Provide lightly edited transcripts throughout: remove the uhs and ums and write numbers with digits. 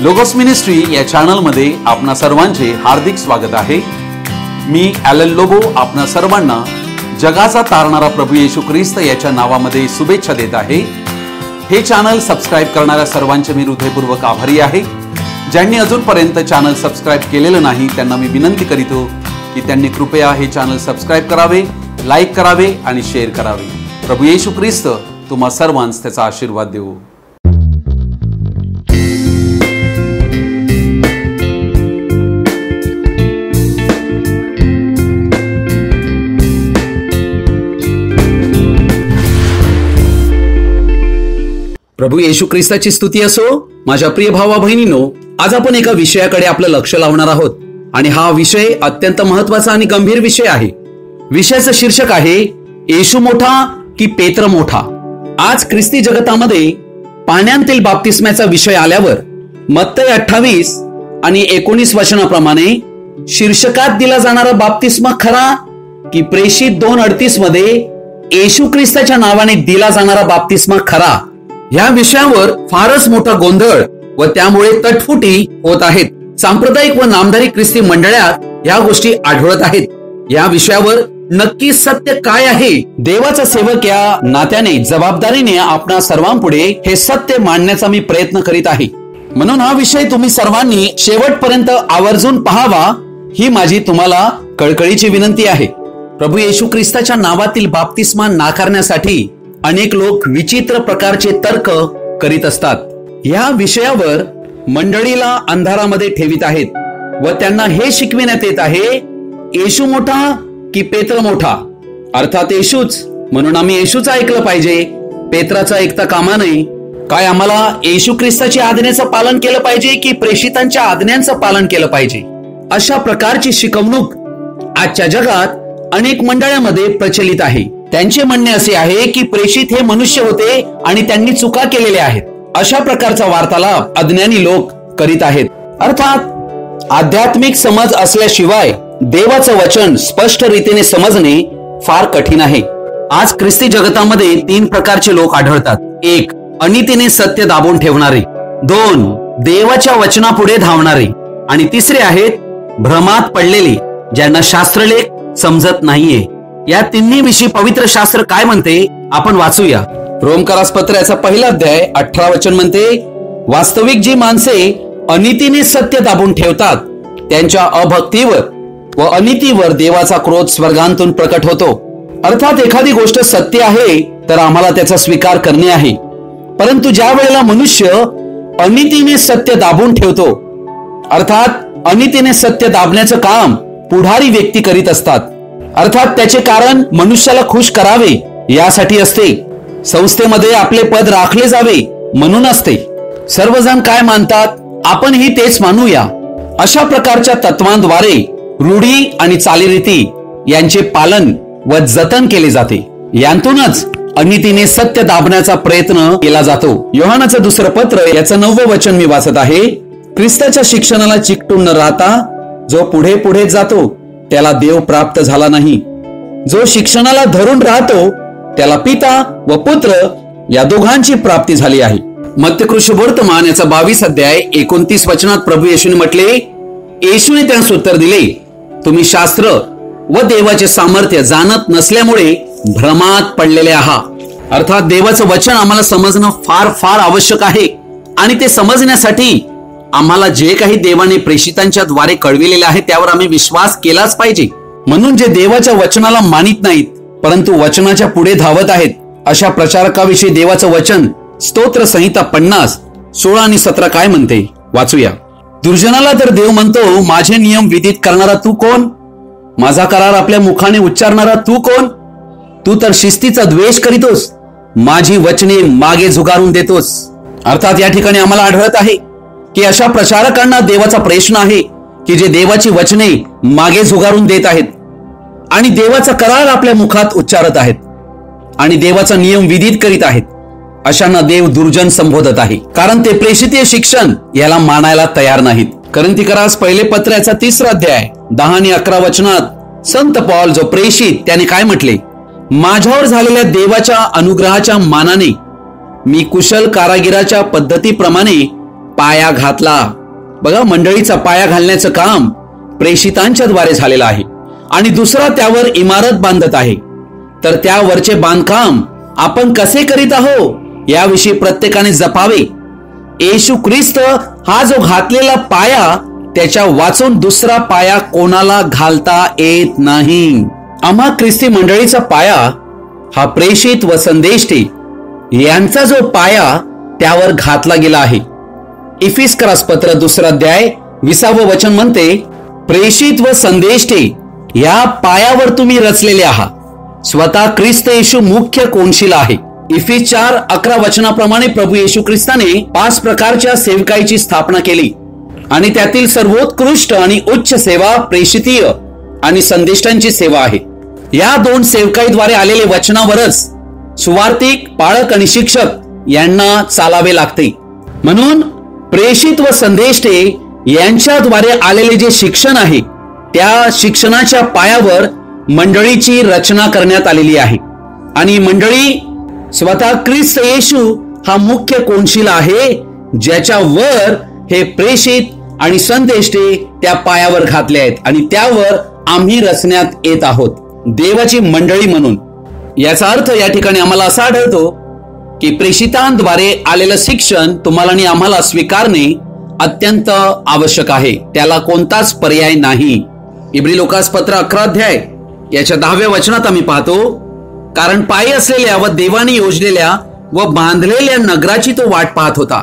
Logos ministry या channel मध्ये आपणा सर्वांचे हार्दिक स्वागत आहे। मी ॲलन लोबो आपणा सर्वांना जगाचा तारणारा प्रभू येशू ख्रिस्त याच्या नावामध्ये शुभेच्छा देत आहे। हे चॅनल सबस्क्राइब करणाऱ्या सर्वांचे मी हृदयपूर्वक आभारी आहे। ज्यांनी अजूनपर्यंत चॅनल सबस्क्राइब केलेलं नाही त्यांना मी विनंती करीतो की त्यांनी कृपया हे चॅनल सबस्क्राइब करावे, लाईक करावे आणि शेअर करावे। प्रभू येशू ख्रिस्त तुम्हा सर्वांस त्याचा आशीर्वाद देवो। प्रभू येशू ख्रिस्ताची स्तुती असो। माझ्या प्रिय भावा बहिणींनो, आज आपण एका विषयाकडे आपलं लक्ष लावणार आहोत आणि हा विषय अत्यंत महत्त्वाचा आणि गंभीर विषय आहे। विषयाचं शीर्षक आहे येशू मोठा की पेत्र मोठा। आज ख्रिस्ती जगतामध्ये पाण्यातील बाप्तिस्म्याचा विषय आल्यावर मत्तई 28 आणि 19 वचनाप्रमाणे शीर्षकात दिला जाणारा बाप्तिस्मा खरा की प्रेषित 2:38 मध्ये येशू ख्रिस्ताच्या नावाने दिला जाणारा बाप्तिस्मा खरा, या विषयावर फारच मोठा गोंधळ व त्यामुळे तटफुटी होत आहेत। सांप्रदायिक व नामधारी ख्रिस्ती मंडळात या गोष्टी आढळत आहेत। या विषयावर नक्की सत्य काय आहे? देवाचा सेवक या नात्याने जबाबदारीने आपणा सर्वांपुढे हे सत्य मांडण्याचा मी प्रयत्न करीत आहे। म्हणून हा विषय तुम्ही सर्वांनी शेवटपर्यंत आवर्जून पाहावा ही माझी तुम्हाला कळकळीची विनंती आहे। प्रभू येशू ख्रिस्ताच्या नावातील बाप्तिस्मा नाकारण्यासाठी अनेक लोक विचित्र प्रकारचे तर्क करीत असतात। या विषयावर मंडळीला अंधारामध्ये ठेवित आहेत व त्यांना हे शिकविण्यात येत आहे येशू मोठा की पेत्र मोठा, अर्थात येशूच, म्हणून आम्ही येशूच ऐकलं पाहिजे, पेत्राचं ऐकता कामा नये। काय आम्हाला येशू ख्रिस्ताच्या आज्ञेचं पालन केलं पाहिजे की प्रेषितांच्या आज्ञांचं पालन केलं पाहिजे? अशा प्रकारची शिकवणूक आजच्या जगात अनेक मंडळांमध्ये प्रचलित आहे। त्यांचे म्हणणे असे आहे की प्रेषित हे मनुष्य होते आणि त्यांनी चुका केलेल्या आहेत। अशा प्रकारचा वार्तालाप अज्ञानी लोक करीत आहेत। अर्थात आध्यात्मिक समज असल्याशिवाय देवाचं वचन स्पष्ट रीतीने समजणे फार कठीण आहे। आज ख्रिस्ती जगतामध्ये 3 प्रकारचे लोक आढळतात। 1. अनितीने सत्य दाबून ठेवणारे, 2. देवाच्या वचनापुढे धावणारे आणि 3 आहेत भ्रमात पडलेले, ज्यांना शास्त्रलेख समजत नाहीये। या तिन्ही विषयी पवित्र शास्त्र काय म्हणते आपण वाचूया। रोमकरास पत्र याचा 1 अध्याय 18 वचन म्हणते, वास्तविक जी माणसे अनितीने सत्य दाबून ठेवतात त्यांच्या अभक्तीवर व अनितीवर देवाचा क्रोध स्वर्गांतून प्रकट होतो। अर्थात एखादी गोष्ट सत्य आहे तर आम्हाला त्याचा स्वीकार करणे आहे, परंतु ज्या वेळेला मनुष्य अनितीने सत्य दाबून ठेवतो, अर्थात अनितीने सत्य दाबण्याचं काम पुढारी व्यक्ती करीत असतात, अर्थात त्याचे कारण मनुष्याला खुश करावे यासाठी असते, संस्थेमध्ये आपले पद राखले जावे म्हणून असते। सर्वजण काय मानतात आपणही तेच मानूया, अशा प्रकारच्या तत्वांद्वारे रूढी आणि चालीरीती यांचे पालन व जतन केले जाते। यांतूनच अनितीने सत्य दाबण्याचा प्रयत्न केला जातो। योहानाचं 2 पत्र याचं 9 वचन मी वाचत आहे, ख्रिस्ताच्या शिक्षणाला चिकटून न राहता जो पुढे पुढे जातो त्याला देव प्राप्त झाला नाही। जो शिक्षणाला धरून राहतो त्याला पिता व पुत्र या दोघांची प्राप्ती झाली आहे। मत्तई वर्तमान याचा 22 अध्याय 29 वचनात प्रभू येशूने म्हटले, येशूने त्यास उत्तर दिले, तुम्ही शास्त्र व देवाचे सामर्थ्य जाणत नसल्यामुळे भ्रमात पडलेले आहात। अर्थात देवाचं वचन आम्हाला समजणं फार फार आवश्यक आहे आणि ते समजण्यासाठी आम्हाला जे काही देवाने प्रेषितांच्या द्वारे कळविलेले आहे त्यावर आम्ही विश्वास केलाच पाहिजे। म्हणून जे देवाच्या वचनाला मानित नाहीत परंतु वचनाच्या पुढे धावत आहेत अशा प्रचारकाविषयी देवाचं वचन स्तोत्र संहिता 50 16 आणि 17 काय म्हणते वाचूया। दुर्जनाला तर देव म्हणतो, माझे नियम विधित करणारा तू कोण? माझा करार आपल्या मुखाने उच्चारणारा तू कोण? तू तर शिस्तीचा द्वेष करीतोस, माझी वचने मागे झुगारून देतोस। अर्थात या ठिकाणी आम्हाला आढळत आहे की अशा प्रचारकांना देवाचा प्रश्न आहे की जे देवाची वचने मागे झुगारून देत आहेत आणि देवाचा करार आपल्या मुखात उच्चारत आहेत आणि देवाचा नियम विधित करीत आहेत, अशांना देव दुर्जन संबोधत आहे, कारण ते प्रेषितीय शिक्षण याला मानायला तयार नाहीत। करंथीकरास 1 पत्र याचा 3 अध्याय 10 आणि 11 वचनात संत पौल जो प्रेषित त्याने काय म्हटले, माझ्यावर झालेल्या देवाच्या अनुग्रहाच्या मानाने मी कुशल कारागिराच्या पद्धतीप्रमाणे पाया घातला. बघा, मंडळीचा पाया घालण्याचं काम प्रेषितांच्या द्वारे झालेलं आहे. आणि दुसरा त्यावर इमारत बांधत आहे. तर त्यावरचे बांधकाम आपण कसे करीत आहोत याविषयी प्रत्येकाने जपावे. येशू ख्रिस्त हा जो घातलेला पाया, त्याच्या वाचून दुसरा पाया कोणाला घालता येत नाही. आम्हा ख्रिस्ती मंडळीचा पाया हा प्रेषित व संदेष्टे यांचा जो पाया त्यावर घातला गेला आहे. इफिस्करास पत्र 2 अध्याय 20 वचन म्हणते, प्रेषित व संदेष्टे या पायावर तुम्ही रचलेले आहात. स्वतः ख्रिस्त येशू मुख्य कोनशिला आहे. इफिस 4:11 वचनाप्रमाणे प्रभू येशू ख्रिस्ताने 5 प्रकारच्या सेवकाईची स्थापना केली आणि त्यातील सर्वोत्कृष्ट आणि उच्च सेवा प्रेषितीय आणि संदेष्टांची सेवा आहे. या 2 सेवकाईद्वारे आलेले वचनावरच सुवार्तिक, पाळक आणि शिक्षक यांना चालावे लागते. म्हणून प्रेषित व संदेष्टे यांच्याद्वारे आलेले जे शिक्षण आहे त्या शिक्षणाच्या पायावर मंडळीची रचना करण्यात आलेली आहे. आणि मंडळी स्वतः ख्रिस्त येशू हा मुख्य कोनशिला आहे, ज्याच्यावर हे प्रेषित आणि संदेष्टे त्या पायावर घातले आहेत आणि त्यावर आम्ही रचण्यात येत आहोत देवाची मंडळी म्हणून. याचा अर्थ या ठिकाणी आम्हाला असा आढळतो की प्रेषितांद्वारे आलेलं शिक्षण तुम्हाला आणि आम्हाला स्वीकारणे अत्यंत आवश्यक आहे. त्याला कोणताच पर्याय नाही. इब्री लोकास पत्र 11 अध्याय याच्या 10व्या वचनात आम्ही पाहतो, कारण पायी असलेल्या व देवाने योजलेल्या व बांधलेल्या नगराची तो वाट पाहत होता.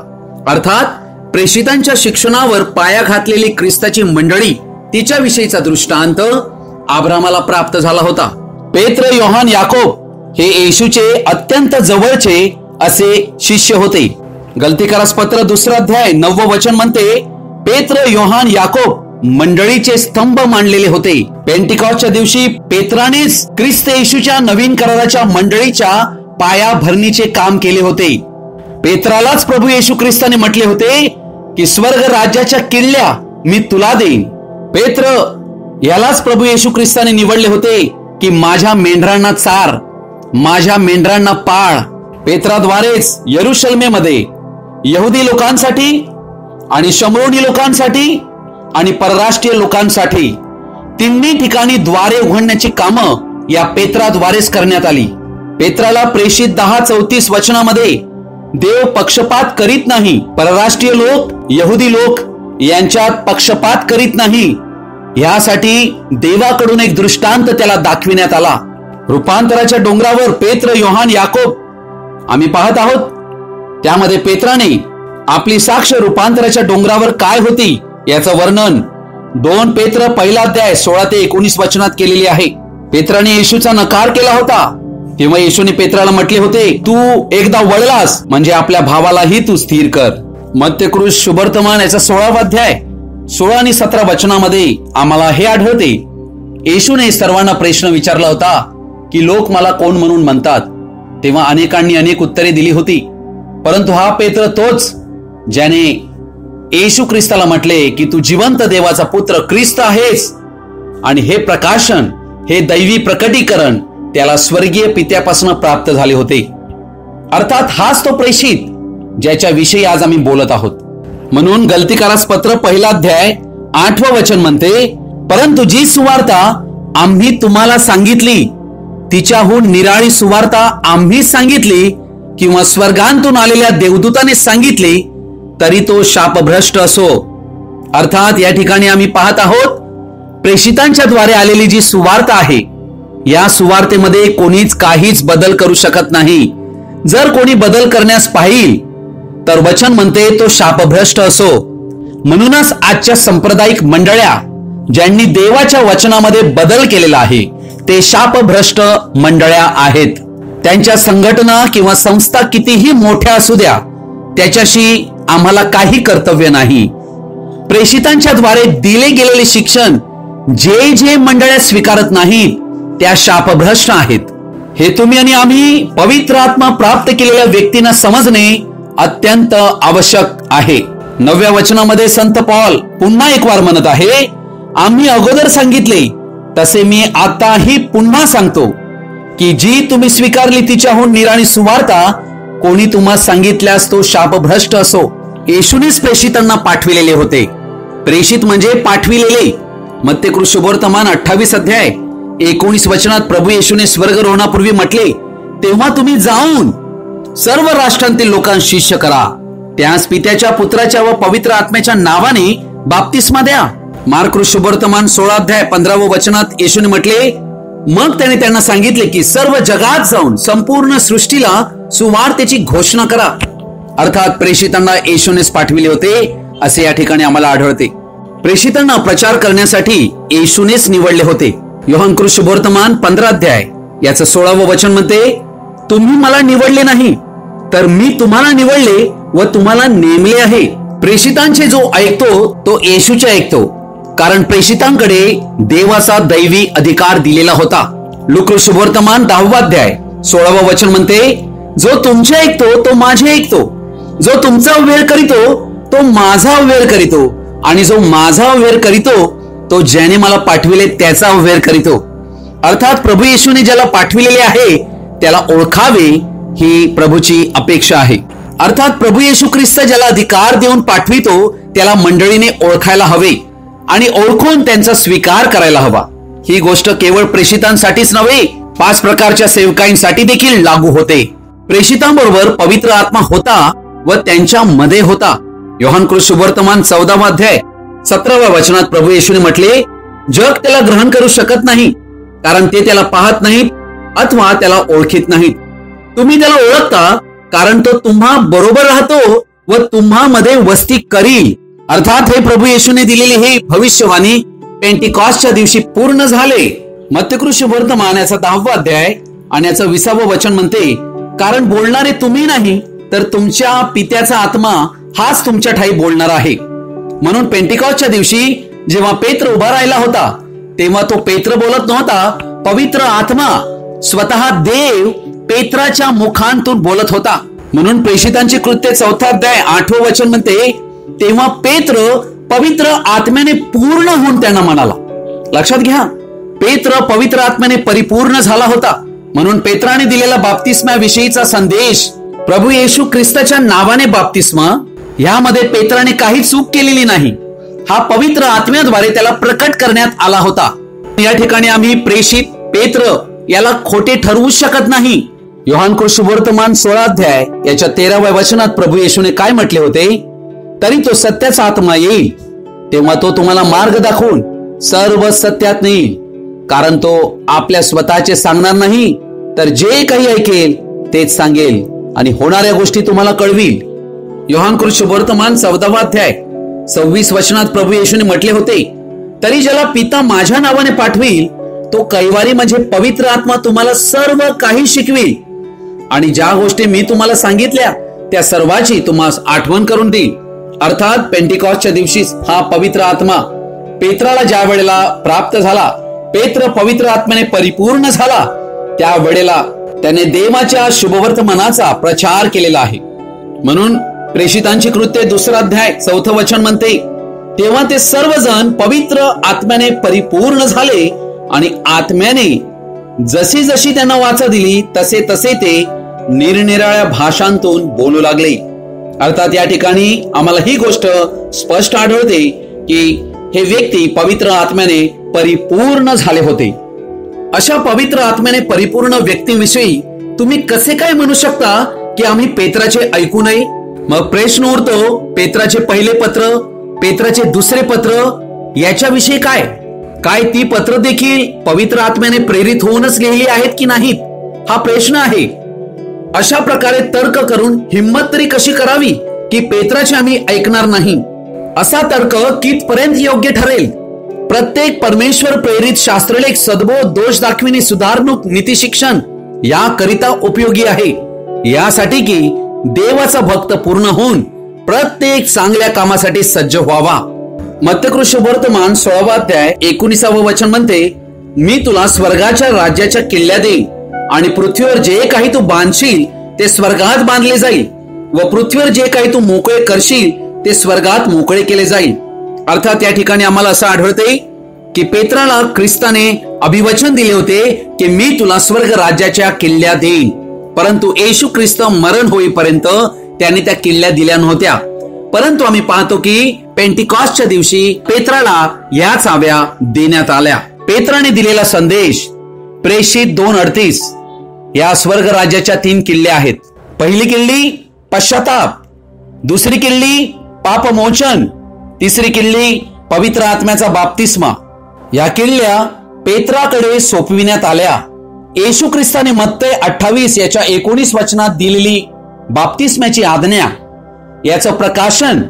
अर्थात प्रेषितांच्या शिक्षणावर पाया घातलेली ख्रिस्ताची मंडळी, तिच्या विषयीचा दृष्टांत अब्रामाला प्राप्त झाला होता. पेत्र, योहान, याकोब हे येशूचे अत्यंत जवळचे असे शिष्य होते. गलतीकारास पत्र 2 अध्याय 9 वचन म्हणते, पेत्र, योहान, याकोब मंडळीचे स्तंभ मांडलेले होते. पेंटिकॉस्टच्या दिवशी पेत्रानेच ख्रिस्त येशूच्या नवीन कराराच्या मंडळीच्या पाया भरणीचे काम केले होते. पेत्रालाच प्रभू येशू ख्रिस्ताने म्हटले होते की स्वर्ग राज्याच्या किल्ल्या मी तुला देईन. पेत्र यालाच प्रभू येशू ख्रिस्ताने निवडले होते की माझ्या मेंढरांना चार, माझ्या मेंढरांना पाळ. पेत्राद्वारेच यरुशलेमेमध्ये यहुदी लोकांसाठी आणि शमरोनी लोकांसाठी आणि परराष्ट्रीय लोकांसाठी तिन्ही ठिकाणी द्वारे उघडण्याची कामं या पेत्राद्वारेच करण्यात आली. पेत्राला प्रेषित 10:34 वचनामध्ये देव पक्षपात करीत नाही, परराष्ट्रीय लोक, यहुदी लोक यांच्यात पक्षपात करीत नाही, यासाठी देवाकडून एक दृष्टांत त्याला दाखविण्यात आला. रूपांतराच्या डोंगरावर पेत्र, योहान, याकोब आम्ही पाहत आहोत. त्यामध्ये पेत्राने आपली साक्ष रूपांतराच्या डोंगरावर काय होती याचं वर्णन 2 पेत्र 1 अध्याय 16 ते 19 वचनात केलेली आहे. पेत्राने येशूचा नकार केला होता तेव्हा येशूने पेत्राला म्हटले होते, तू एकदा वळलास म्हणजे आपल्या भावालाही तू स्थिर कर. मत्तेकृष शुभवर्तमान याचा 16 अध्याय 16 आणि 17 वचनामध्ये आम्हाला हे आढळते. येशूने सर्वांना प्रश्न विचारला होता की लोक मला कोण म्हणून म्हणतात. तेव्हा अनेकांनी अनेक उत्तरे दिली होती, परंतु हा पेत्र तोच ज्याने येशू ख्रिस्ताला म्हटले की तू जिवंत देवाचा पुत्र ख्रिस्त आहेस. आणि हे प्रकाशन, हे दैवी प्रकटीकरण त्याला स्वर्गीय पित्यापासून प्राप्त झाले होते. अर्थात हाच तो प्रेषित ज्याच्या विषयी आज आम्ही बोलत आहोत. म्हणून गलतीकारास पत्र 1 अध्याय 8 वचन म्हणते, परंतु जी सुवार्ता आम्ही तुम्हाला सांगितली तिच्याहून निराळी सुवार्ता आम्ही सांगितली किंवा स्वर्गांतून आलेल्या देवदूताने सांगितली तरी तो शापभ्रष्ट असो. अर्थात या ठिकाणी आम्ही पाहत आहोत प्रेषितांच्या द्वारे आलेली जी सुवार्ता आहे, या सुवार्तेमध्ये कोणीच काहीच बदल करू शकत नाही. जर कोणी बदल करण्यास पाहिल तर वचन म्हणते तो शापभ्रष्ट असो. म्हणूनच आजच्या सांप्रदायिक मंडळ्या ज्यांनी देवाच्या वचनामध्ये बदल केलेला आहे ते शापभ्रष्ट मंडळ्या आहेत. त्यांच्या संघटना किंवा संस्था कितीही मोठ्या असू द्या, त्याच्याशी आम्हाला काही कर्तव्य नाही. प्रेषितांच्या द्वारे दिले गेलेले शिक्षण जे जे मंडळ्या स्वीकारत नाहीत त्या शापभ्रष्ट आहेत. हे तुम्ही आणि आम्ही पवित्र आत्मा प्राप्त केलेल्या व्यक्तींना समजणे अत्यंत आवश्यक आहे. 9व्या वचनामध्ये संत पौल पुन्हा एक वार म्हणत आहे, आम्ही अगोदर सांगितले तसे मी आताही पुन्हा सांगतो की जी तुम्ही स्वीकारली तिच्याहून निराळी सुवार्ता कोणी तुम्हाला सांगितल्यास तो शापभ्रष्ट असो. येशूनेच प्रेषितांना पाठविलेले होते. प्रेषित म्हणजे पाठविलेले. मत्तेकृ शुभवर्तमान 28 अध्याय 19 वचनात प्रभू येशूने स्वर्गरोहणापूर्वी म्हटले, तेव्हा तुम्ही जाऊन सर्व राष्ट्रांतील लोकांना शिष्य करा, त्यास पित्याच्या, पुत्राच्या व पवित्र आत्म्याच्या नावाने बाप्तिस्मा द्या. मार्क शुभवर्तमान 16 अध्याय 15 वचनात येशूने म्हटले, मग त्याने त्यांना सांगितले की सर्व जगात जाऊन संपूर्ण सृष्टीला सुवार्तेची घोषणा करा. अर्थात प्रेषितांना येशूनेच पाठविले होते असे या ठिकाणी आम्हाला आढळते. प्रेषितांना प्रचार करण्यासाठी येशूनेच निवडले होते. योहान शुभवर्तमान 15 अध्याय याचं 16 वचन म्हणते, तुम्ही मला निवडले नाही, तर मी तुम्हाला निवडले व तुम्हाला नेमले आहे. प्रेषितांचे जो ऐकतो तो येशूचे ऐकतो, कारण प्रेषितांकडे देवाचा दैवी अधिकार दिलेला होता. लूका शुभवर्तमान 10 अध्याय 16 वचन म्हणते, जो तुमचे ऐकतो तो माझे ऐकतो, जो तुमचा अव्हेर करीतो तो माझा अव्हेर करीतो, आणि जो माझा अव्हेर करीतो तो ज्याने मला पाठविले त्याचा अव्हेर करीतो. अर्थात प्रभू येशूने ज्याला पाठविलेले आहे त्याला ओळखावे ही प्रभूची अपेक्षा आहे. अर्थात प्रभू येशू ख्रिस्त ज्याला अधिकार देऊन पाठवितो त्याला मंडळीने ओळखायला हवे आणि ओळखून त्यांचा स्वीकार करायला हवा. ही गोष्ट केवळ प्रेषितांसाठीच नव्हे, 5 प्रकारच्या सेवकांसाठी देखील लागू होते. प्रेषितांबरोबर पवित्र आत्मा होता व त्यांच्या मध्ये होता. योहान शुभवर्तमान 14 अध्याय 17 वचनात प्रभू येशूने म्हटले, जग त्याला ग्रहण करू शकत नाही, कारण ते त्याला पाहत नाहीत अथवा त्याला ओळखीत नाहीत. तुम्ही त्याला ओळखता, कारण तो तुम्हा बरोबर राहतो व तुम्हा मध्ये वस्ती करील. अर्थात हे प्रभू येशूने दिलेली ही भविष्यवाणी पेंटिकॉस्टच्या दिवशी पूर्ण झाले. मत्तेकृ शुभवर्तमान याचा 10 अध्याय आणि याचं 20 वचन म्हणते, कारण बोलणारे तुम्ही नाही, तर तुमच्या पित्याचा आत्मा हाच तुमच्या ठाई बोलणार आहे. म्हणून पेंटिकॉस्टच्या दिवशी जेव्हा पेत्र उभा राहिला होता तेव्हा तो पेत्र बोलत नव्हता, पवित्र आत्मा स्वतः देव पेत्राच्या मुखांतून बोलत होता. म्हणून प्रेषितांची कृत्ये 4 अध्याय 8 वचन म्हणते, तेव्हा पेत्र पवित्र आत्म्याने पूर्ण होऊन त्यांना म्हणाला. लक्षात घ्या, पेत्र पवित्र आत्म्याने परिपूर्ण झाला होता. म्हणून पेत्राने दिलेला बाप्तिस्म्याविषयीचा संदेश, प्रभू येशू ख्रिस्ताच्या नावाने बाप्तिस्मा, यामध्ये पेत्राने काही चूक केलेली नाही. हा पवित्र आत्म्याद्वारे त्याला प्रकट करण्यात आला होता. या ठिकाणी आम्ही प्रेषित पेत्र याला खोटे ठरवू शकत नाही. योहान शुभवर्तमान 16 अध्याय याच्या 13व्या वचनात प्रभू येशूने काय म्हटले होते, तरी तो सत्याचा आत्मा येईल तेव्हा तो तुम्हाला मार्ग दाखवून सर्व सत्यात नेईल, कारण तो आपल्या स्वतःचे सांगणार नाही, तर जे काही ऐकेल तेच सांगेल आणि होणाऱ्या गोष्टी तुम्हाला कळवील. योहान शुभवर्तमान 14 अध्याय 26 वचनात प्रभू येशूने म्हटले होते, तरी ज्याला पिता माझ्या नावाने पाठवील तो कैवारी म्हणजे पवित्र आत्मा तुम्हाला सर्व काही शिकवेल आणि ज्या गोष्टी मी तुम्हाला सांगितल्या त्या सर्वाची तुम्हाला आठवण करून देईल. अर्थात पेंटिकॉस्टच्या दिवशी हा पवित्र आत्मा पेत्राला ज्या वेळेला प्राप्त झाला, पेत्र पवित्र आत्म्याने परिपूर्ण झाला, त्या वेळेला त्याने देवाच्या शुभवर्तमानाचा प्रचार केलेला आहे. म्हणून प्रेषितांची कृत्ये 2 अध्याय 4 वचन म्हणते, तेव्हा ते सर्वजण पवित्र आत्म्याने परिपूर्ण झाले आणि आत्म्याने जशी जशी त्यांना वाचा दिली तसे तसे ते निरनिराळ्या भाषांतून बोलू लागले. अर्थात या ठिकाणी आम्हाला ही गोष्ट स्पष्ट आढळते की हे व्यक्ती पवित्र आत्म्याने परिपूर्ण झाले होते. अशा पवित्र आत्म्याने परिपूर्ण व्यक्तीविषयी तुम्ही कसे काय म्हणू शकता की आम्ही पेत्राचे ऐकू नये? मग प्रश्न उरतो, पेत्राचे पहिले पत्र, पेत्राचे दुसरे पत्र याच्याविषयी काय काय ती पत्र देखील पवित्र आत्म्याने प्रेरित होऊनच लिहिली आहेत की नाहीत, हा प्रश्न आहे. अशा प्रकारे तर्क करून हिंमत तरी कशी करावी की पेत्राचे आम्ही ऐकणार नाही? असा तर्क कितपर्यंत योग्य ठरेल? प्रत्येक परमेश्वर प्रेरित शास्त्रलेख सद्बोध, दोष दाखविणी, सुधारणूक, नीतिशिक्षण याकरिता उपयोगी आहे, यासाठी की देवाचा भक्त पूर्ण होऊन प्रत्येक चांगल्या कामासाठी सज्ज व्हावा. मत्तेकृ शुभवर्तमान 16 अध्याय 19 वचन म्हणते, मी तुला स्वर्गाच्या राज्याच्या किल्ल्या देईन आणि पृथ्वीवर जे काही तू बांधशील ते स्वर्गात बांधले जाईल व पृथ्वीवर जे काही तू मोकळे करशील ते स्वर्गात मोकळे केले जाईल. अर्थात या ठिकाणी आम्हाला असं आढळते की पेत्राला ख्रिस्ताने अभिवचन दिले होते की मी तुला स्वर्ग राज्याच्या किल्ल्या देईन, परंतु येशू ख्रिस्त मरण होईपर्यंत त्याने त्या किल्ल्या दिल्या नव्हत्या. परंतु आम्ही पाहतो की पेंटिकॉस्टच्या दिवशी पेत्राला या चाव्या देण्यात आल्या. पेत्राने दिलेला संदेश प्रेषित 2:38 या स्वर्ग राज्याच्या 3 किल्ले आहेत. पहिली किल्ली पश्चाताप, दुसरी किल्ली पापमोचन, तिसरी किल्ली पवित्र आत्म्याचा बाप्तिस्मा. या किल्ल्या पेत्राकडे सोपविण्यात आल्या. येशू ख्रिस्ताने मत्तै 28 याच्या 19 वचनात दिलेली बाप्तिस्म्याची आज्ञा, याचं प्रकाशन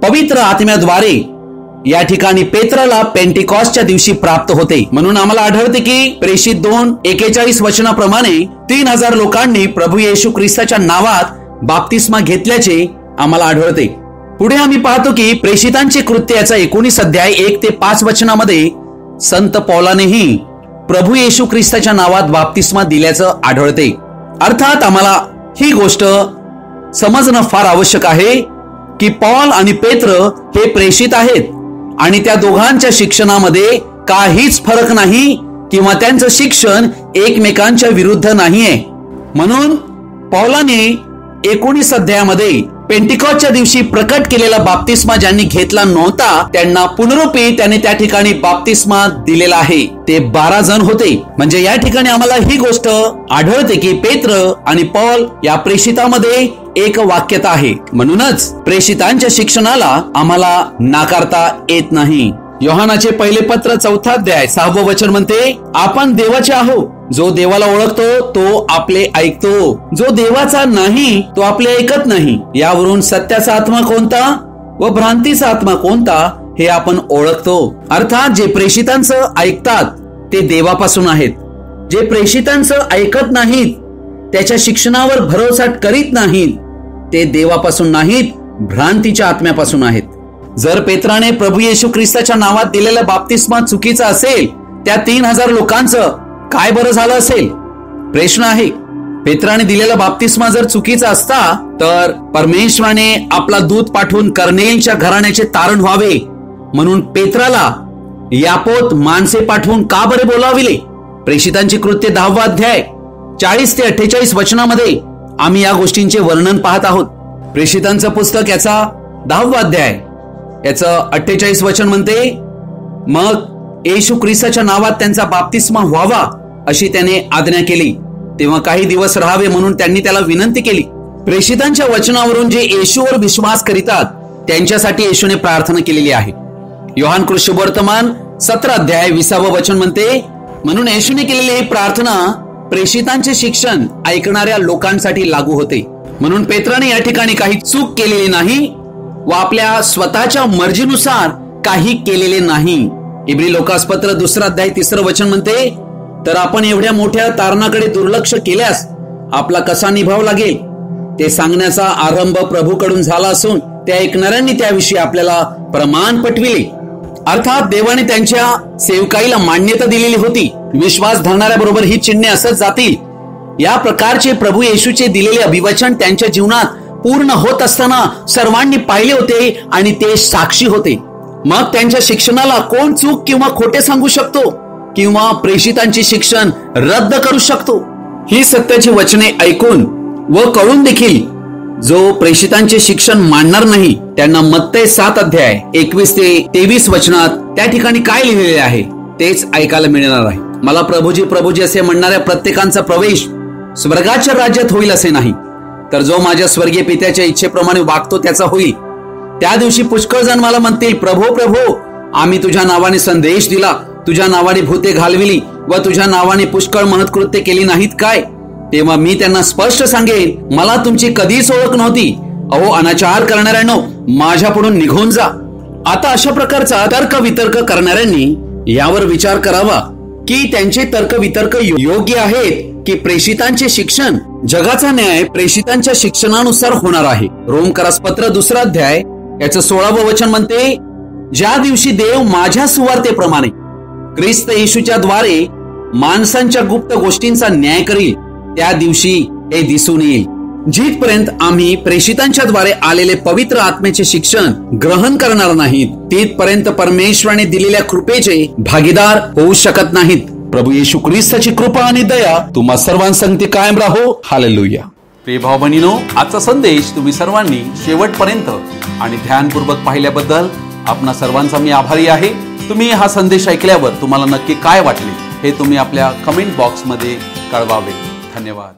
पवित्र आत्म्याद्वारे या ठिकाणी पेत्राला पेंटिकॉस्टच्या दिवशी प्राप्त होते. म्हणून आम्हाला आढळते की प्रेषित 2:41 वचनाप्रमाणे 3000 लोकांनी प्रभू येशू ख्रिस्ताच्या नावात बाप्तिस्मा घेतल्याचे आम्हाला आढळते. पुढे आम्ही पाहतो की प्रेषितांची कृत्य याचा 19 अध्याय 1 ते 5 वचनामध्ये संत पौलानेही प्रभू येशू ख्रिस्ताच्या नावात बाप्तिस्मा दिल्याचं आढळते. अर्थात आम्हाला ही गोष्ट समजणं फार आवश्यक आहे की पौल आणि पेत्र हे प्रेषित आहेत आणि त्या दोघांच्या शिक्षणामध्ये काहीच फरक नाही किंवा त्यांचं शिक्षण एकमेकांच्या विरुद्ध नाहीये. म्हणून पौलाने 19 अध्यायामध्ये पेंटिकॉस्टच्या दिवशी प्रकट केलेला बाप्तिस्मा ज्यांनी घेतला नव्हता त्यांना पुनरुपी त्याने त्या ठिकाणी बाप्तिस्मा दिलेला आहे. ते 12 जण होते. म्हणजे या ठिकाणी आम्हाला ही गोष्ट आढळते की पेत्र आणि पौल या प्रेषितामध्ये एक वाक्यता आहे. म्हणूनच प्रेषितांच्या शिक्षणाला आम्हाला नाकारता येत नाही. योहानाचे पहिले पत्र 4 अध्याय 6 वचन म्हणते, आपण देवाचे आहोत. जो देवाला ओळखतो तो आपले ऐकतो, जो देवाचा नाही तो आपले ऐकत नाही. यावरून सत्याचा आत्मा कोणता व भ्रांतीचा आत्मा कोणता हे आपण ओळखतो. अर्थात जे प्रेषितांचं ऐकतात ते देवापासून आहेत. जे प्रेषितांचं ऐकत नाहीत, त्याच्या शिक्षणावर भरोसा करीत नाहीत, ते देवापासून नाहीत, भ्रांतीच्या आत्म्यापासून आहेत. जर पेत्राने प्रभू येशू ख्रिस्ताच्या नावात दिलेला बाप्तिस्मा चुकीचा असेल, त्या 3000 लोकांचं काय बरं झालं असेल? प्रश्न आहे. पेत्राने दिलेला बाप्तिस्मा जर चुकीचा असता तर परमेश्वराने आपला दूत पाठवून कर्नेलच्या घराण्याचे तारण व्हावे म्हणून पेत्राला यापोत माणसे पाठवून का बरे बोलाविले? प्रेषितांची कृत्य 10 अध्याय 40 ते 48 वचनामध्ये आम्ही या गोष्टींचे वर्णन पाहत आहोत. प्रेषितांचं पुस्तक याचा 10 अध्याय याचं 48 वचन म्हणते, मग येशू ख्रिस्ताच्या नावात त्यांचा बाप्तिस्मा व्हावा अशी त्याने आज्ञा केली. तेव्हा काही दिवस राहावे म्हणून त्यांनी त्याला विनंती केली. प्रेषितांच्या वचनावरून जे येशूवर विश्वास करीतात त्यांच्यासाठी येशूने प्रार्थना केलेली आहे. योहान कृष्णवर्तमान 17 अध्याय 20 वचन म्हणते, म्हणून येशूने केलेली ही प्रार्थना प्रेषितांचे शिक्षण ऐकणाऱ्या लोकांसाठी लागू होते. म्हणून पेत्राने या ठिकाणी काही चूक केलेली नाही व आपल्या स्वतःच्या मर्जीनुसार काही केलेले नाही. इब्री लोकासपत्र 2 अध्याय 3 वचन म्हणते, तर आपण एवढ्या मोठ्या तारणाकडे दुर्लक्ष केल्यास आपला कसा निभाव लागेल ते सांगण्याचा आरंभ प्रभूकडून झाला असून त्या ऐकणाऱ्यांनी त्याविषयी आपल्याला प्रमाण पटविले. अर्थात देवाने त्यांच्या सेवकाईला मान्यता दिलेली होती. विश्वास धरणाऱ्याबरोबर ही चिन्हे असत जातील. या प्रकारचे प्रभू येशूचे दिलेले अभिवचन त्यांच्या जीवनात पूर्ण होत असताना सर्वांनी पाहिले होते आणि ते साक्षी होते. मग त्यांच्या शिक्षणाला कोण चूक किंवा खोटे सांगू शकतो किंवा प्रेषितांचे शिक्षण रद्द करू शकतो? ही सत्याची वचने ऐकून व कळून देखील जो प्रेषितांचे शिक्षण मानणार नाही त्यांना मत्तै 7 अध्याय 21 ते 23 वचनात त्या ठिकाणी काय लिहिलेले आहे तेच ऐकायला मिळणार आहे. मला प्रभूजी प्रभूजी असे म्हणणाऱ्या प्रत्येकांचा प्रवेश स्वर्गाच्या राज्यात होईल असे नाही, तर जो माझ्या स्वर्गीय पित्याच्या इच्छेप्रमाणे वागतो त्याचा होईल. त्या दिवशी पुष्कळ जण मला म्हणतील, प्रभो प्रभो, आम्ही तुझ्या नावाने संदेश दिला, तुझ्या नावाने भूते घालविली व तुझ्या नावाने पुष्कळ महत्कृत्य केली नाहीत काय? तेव्हा मी त्यांना स्पष्ट सांगेन, मला तुमची कधीच ओळख नव्हती. अहो अनाचार करणाऱ्यांनो, माझ्यापुढून निघून जा. आता अशा प्रकारचा तर्क वितर्क करणाऱ्यांनी यावर विचार करावा की त्यांचे तर्क वितर्क योग्य आहेत की प्रेषितांचे शिक्षण? जगाचा न्याय प्रेषितांच्या शिक्षणानुसार होणार आहे. रोमकरासपत्र 2 अध्याय याचं 16 वचन म्हणते, ज्या दिवशी देव माझ्या सुवार्तेप्रमाणे ख्रिस्त येशूच्या द्वारे माणसांच्या गुप्त गोष्टींचा न्याय करील त्या दिवशी हे दिसून येईल. जिथपर्यंत आम्ही प्रेषितांच्या द्वारे आलेले पवित्र आत्म्याचे शिक्षण ग्रहण करणार नाहीत तिथपर्यंत परमेश्वराने दिलेल्या कृपेचे भागीदार होऊ शकत नाहीत. प्रभू येशू ख्रिस्ताची कृपा आणि दया तुम्हा सर्वांसंगती कायम राहो. हालेलुया. प्रिय भाऊ बहिणीनो, आजचा संदेश तुम्ही सर्वांनी शेवटपर्यंत आणि ध्यानपूर्वक पाहिल्याबद्दल आपणा सर्वांचा मी आभारी आहे। तुम्ही हा संदेश ऐकल्यावर तुम्हाला नक्की काय वाटले हे तुम्ही आपल्या कमेंट बॉक्समध्ये कळवावे। धन्यवाद।